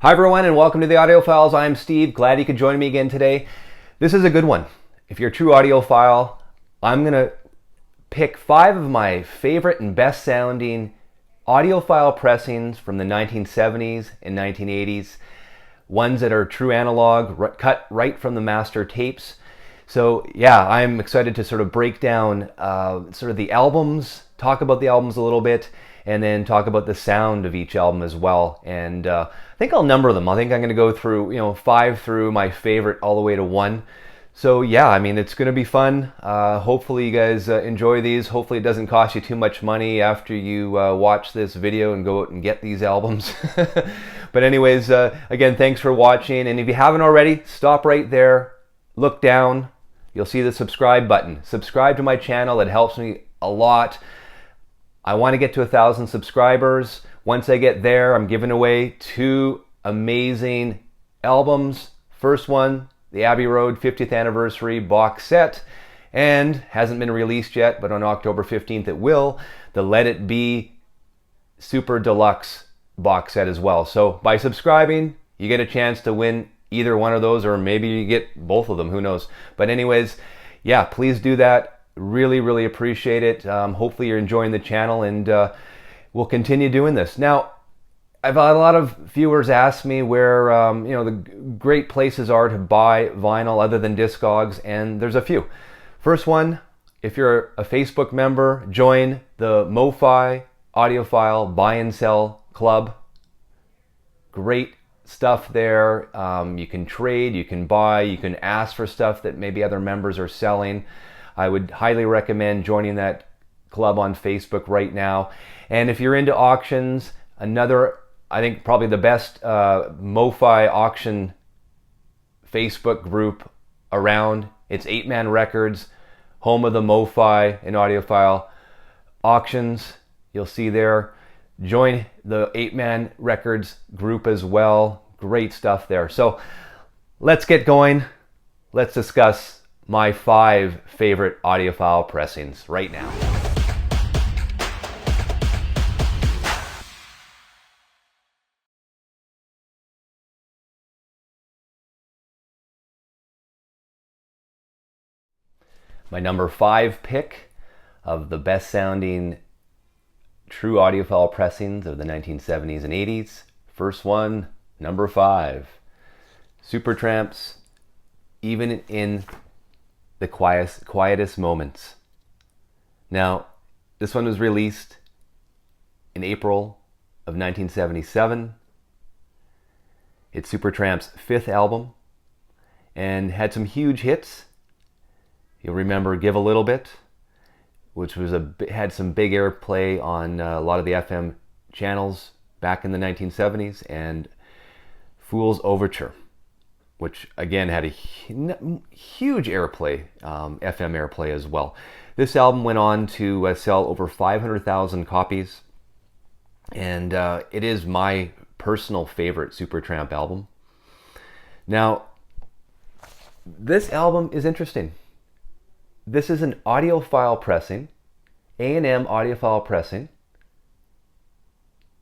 Hi everyone and welcome to the Audiophiles. I'm Steve. Glad you could join me again today. This is a good one. If you're a true audiophile, I'm going to pick 5 of my favorite and best sounding audiophile pressings from the 1970s and 1980s. Ones that are true analog, cut right from the master tapes. So yeah, I'm excited to sort of break down sort of the albums, talk about the albums a little bit, and then talk about the sound of each album as well. And I think I'll number them. I think I'm going to go through, 5 through my favorite all the way to 1. So yeah, I mean, it's going to be fun. Hopefully you guys enjoy these. Hopefully it doesn't cost you too much money after you watch this video and go out and get these albums. But anyways, again, thanks for watching. And if you haven't already, stop right there, look down. You'll see the subscribe button. Subscribe to my channel. It helps me a lot. I want to get to 1,000 subscribers. Once I get there, I'm giving away 2 amazing albums. First one, the Abbey Road 50th Anniversary box set, and hasn't been released yet, but on October 15th it will, the Let It Be Super Deluxe box set as well. So by subscribing, you get a chance to win either one of those, or maybe you get both of them, who knows. But anyways, yeah, please do that. Really appreciate it. Hopefully you're enjoying the channel, and we'll continue doing this. Now, I've had a lot of viewers ask me where the great places are to buy vinyl other than Discogs, and there's a few. First one, if you're a Facebook member, join the MoFi Audiophile Buy and Sell Club. Great stuff there. You can trade, you can buy, you can ask for stuff that maybe other members are selling. I would highly recommend joining that club on Facebook right now. And if you're into auctions, another, I think probably the best MoFi auction Facebook group around, it's 8-Man Records, home of the MoFi and audiophile auctions. You'll see there. Join the 8-Man Records group as well. Great stuff there. So let's get going. Let's discuss my 5 favorite audiophile pressings right now. My number 5 pick of the best sounding true audiophile pressings of the 1970s and 80s. First one, number 5. Supertramp's Even in the Quietest Moments. Now, this one was released in April of 1977. It's Supertramp's 5th album and had some huge hits. You'll remember Give a Little Bit, which was had some big airplay on a lot of the FM channels back in the 1970s, and Fool's Overture, which again had a huge airplay, FM airplay as well. This album went on to sell over 500,000 copies, and it is my personal favorite Supertramp album. Now, this album is interesting. This is an audiophile pressing, A&M audiophile pressing,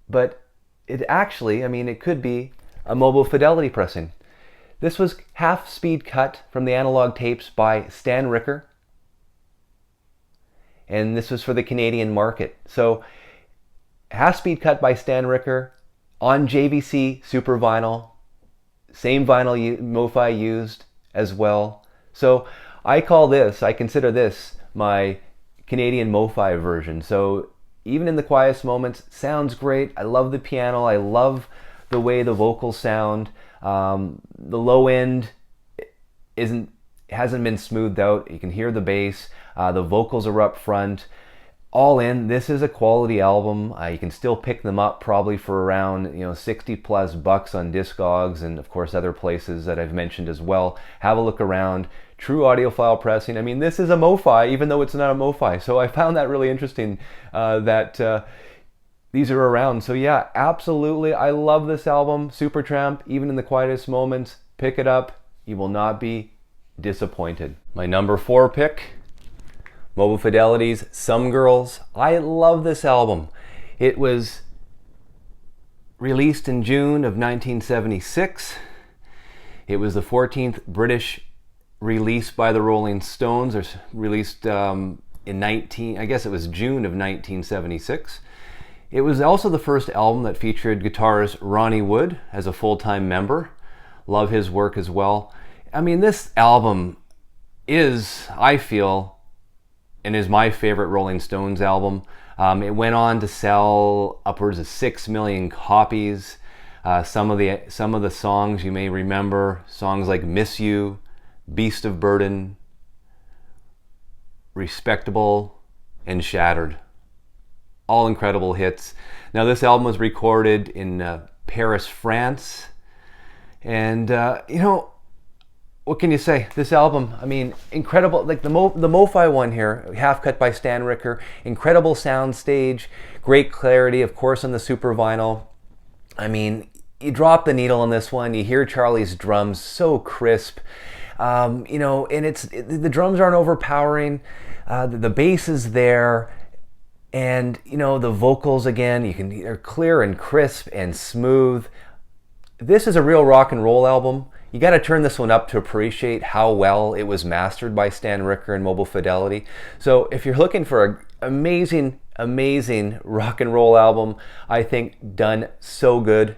but it actually, it could be a mobile fidelity pressing. This was half-speed cut from the analog tapes by Stan Ricker, and this was for the Canadian market. So, half-speed cut by Stan Ricker on JVC Super Vinyl, same vinyl MoFi used as well. So, I consider this my Canadian MoFi version. So, even in the quietest moments, sounds great. I love the piano. I love the way the vocals sound. The low end hasn't been smoothed out. You can hear the bass. The vocals are up front. All in, this is a quality album. You can still pick them up probably for around $60+ on Discogs, and of course other places that I've mentioned as well. Have a look around. True audiophile pressing. This is a MoFi, even though it's not a MoFi. So I found that really interesting that these are around. So yeah, absolutely. I love this album, Supertramp, Even in the Quietest Moments. Pick it up. You will not be disappointed. My number 4 pick, Mobile Fidelity's Some Girls. I love this album. It was released in June of 1976. It was the 14th British release by the Rolling Stones, or released in I guess it was June of 1976. It was also the first album that featured guitarist Ronnie Wood as a full-time member. Love his work as well. I mean, this album is, I feel, and is my favorite Rolling Stones album. It went on to sell upwards of 6 million copies. Some of the songs you may remember, songs like Miss You, Beast of Burden, Respectable, and Shattered. All incredible hits. Now, this album was recorded in Paris, France. And, what can you say? This album, I mean, incredible. Like the Mo-Fi one here, half cut by Stan Ricker. Incredible sound stage, great clarity, of course, on the super vinyl. I mean, you drop the needle on this one. You hear Charlie's drums, so crisp. And the drums aren't overpowering. The bass is there. And, the vocals, again, they're clear and crisp and smooth. This is a real rock and roll album. You got to turn this one up to appreciate how well it was mastered by Stan Ricker and Mobile Fidelity. So if you're looking for an amazing, amazing rock and roll album, I think done so good,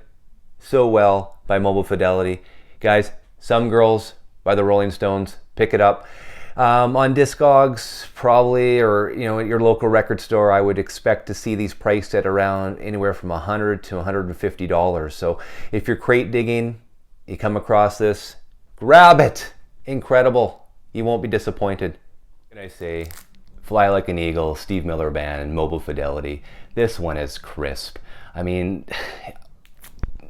so well by Mobile Fidelity. Guys, Some Girls by the Rolling Stones, pick it up. On Discogs, probably, or at your local record store, I would expect to see these priced at around anywhere from $100 to $150. So if you're crate digging, you come across this, grab it. Incredible. You won't be disappointed. What can I say? Fly Like an Eagle, Steve Miller Band, and Mobile Fidelity. This one is crisp. I mean,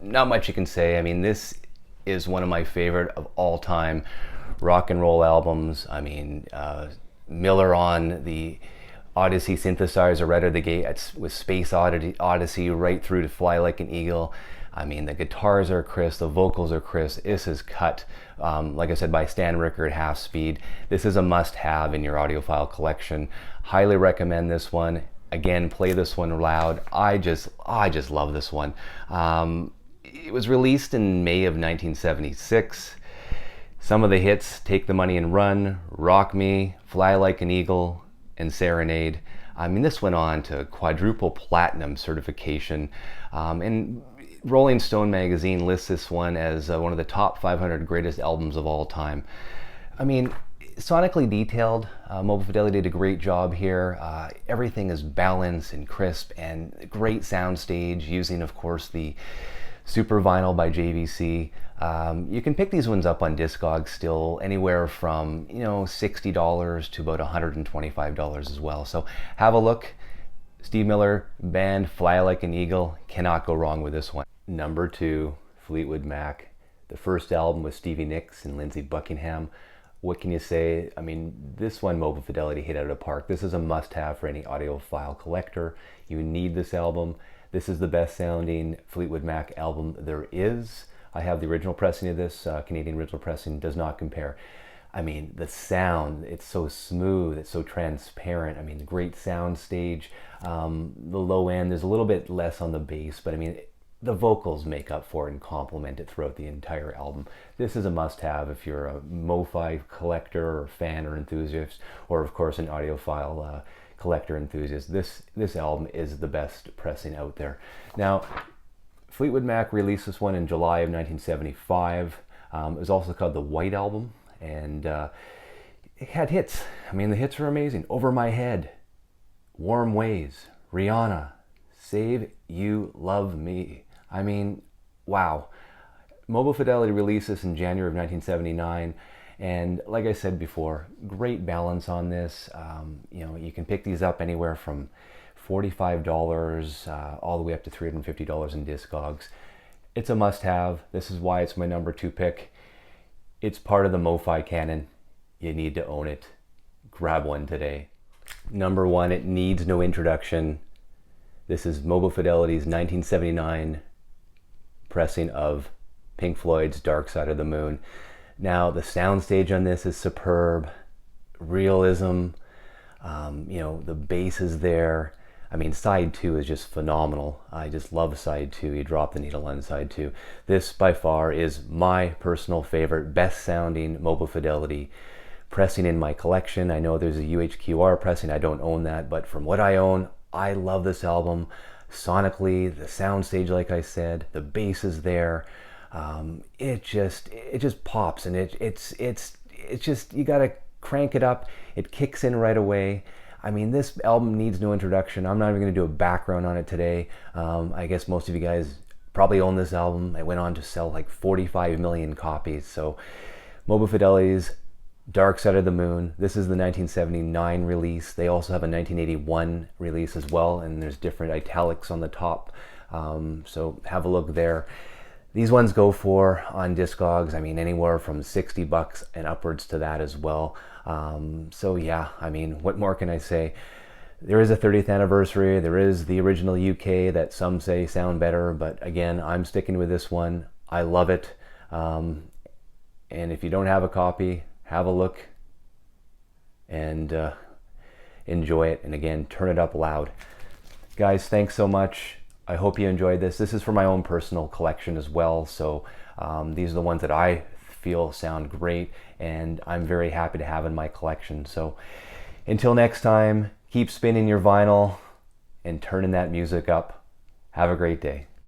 not much you can say. I mean, this is one of my favorite of all time rock and roll albums. I mean, Miller on the Odyssey synthesizer right out of the gate with Space Odyssey right through to Fly Like an Eagle. I mean, the guitars are crisp, the vocals are crisp. This is cut, like I said, by Stan Ricker at half speed. This is a must-have in your audiophile collection. Highly recommend this one. Again, play this one loud. I just love this one. It was released in May of 1976. Some of the hits: Take the Money and Run, Rock Me, Fly Like an Eagle, and Serenade. I mean, this went on to quadruple platinum certification. And Rolling Stone magazine lists this one as one of the top 500 greatest albums of all time. I mean, sonically detailed. Mobile Fidelity did a great job here. Everything is balanced and crisp, and great sound stage using, of course, the Super Vinyl by JVC. You can pick these ones up on Discogs still, anywhere from $60 to about $125 as well. So have a look. Steve Miller Band, Fly Like an Eagle. Cannot go wrong with this one. Number 2, Fleetwood Mac. The first album with Stevie Nicks and Lindsey Buckingham. What can you say? I mean, this one Mobile Fidelity hit out of the park. This is a must-have for any audiophile collector. You need this album. This is the best sounding Fleetwood Mac album there is. I have the original pressing of this. Canadian original pressing does not compare. I mean, the sound, it's so smooth, it's so transparent. I mean, the great sound stage. The low end, there's a little bit less on the bass, but I mean, the vocals make up for it and complement it throughout the entire album. This is a must-have if you're a Mo-Fi collector or fan or enthusiast, or of course an audiophile collector enthusiast. This album is the best pressing out there. Now, Fleetwood Mac released this one in July of 1975. It was also called the White Album, and it had hits. I mean, the hits are amazing. Over My Head, Warm Ways, Rihanna, Save You Love Me. I mean, wow. Mobile Fidelity released this in January of 1979, and like I said before, great balance on this. You can pick these up anywhere from $45 all the way up to $350 in Discogs. It's a must-have. This is why it's my number 2 pick. It's part of the Mo-Fi canon. You need to own it. Grab one today. Number 1, it needs no introduction. This is Mobile Fidelity's 1979 pressing of Pink Floyd's Dark Side of the Moon. Now, the soundstage on this is superb. Realism. The bass is there. I mean, side 2 is just phenomenal. I just love side 2. You drop the needle on side 2. This by far is my personal favorite, best sounding Mobile Fidelity pressing in my collection. I know there's a UHQR pressing. I don't own that, but from what I own, I love this album. Sonically, the soundstage, like I said, the bass is there. It just pops, and it's just, you gotta crank it up. It kicks in right away. I mean, this album needs no introduction. I'm not even gonna do a background on it today. I guess most of you guys probably own this album. It went on to sell like 45 million copies. So Mobile Fidelity's Dark Side of the Moon. This is the 1979 release. They also have a 1981 release as well, and there's different italics on the top. So have a look there. These ones go for, on Discogs, I mean, anywhere from 60 bucks and upwards to that as well. So yeah, I mean, what more can I say? There is a 30th anniversary. There is the original UK that some say sound better, but again, I'm sticking with this one. I love it. And if you don't have a copy, have a look and enjoy it. And again, turn it up loud. Guys, thanks so much. I hope you enjoyed this. This is for my own personal collection as well. So these are the ones that I feel sound great and I'm very happy to have in my collection. So until next time, keep spinning your vinyl and turning that music up. Have a great day.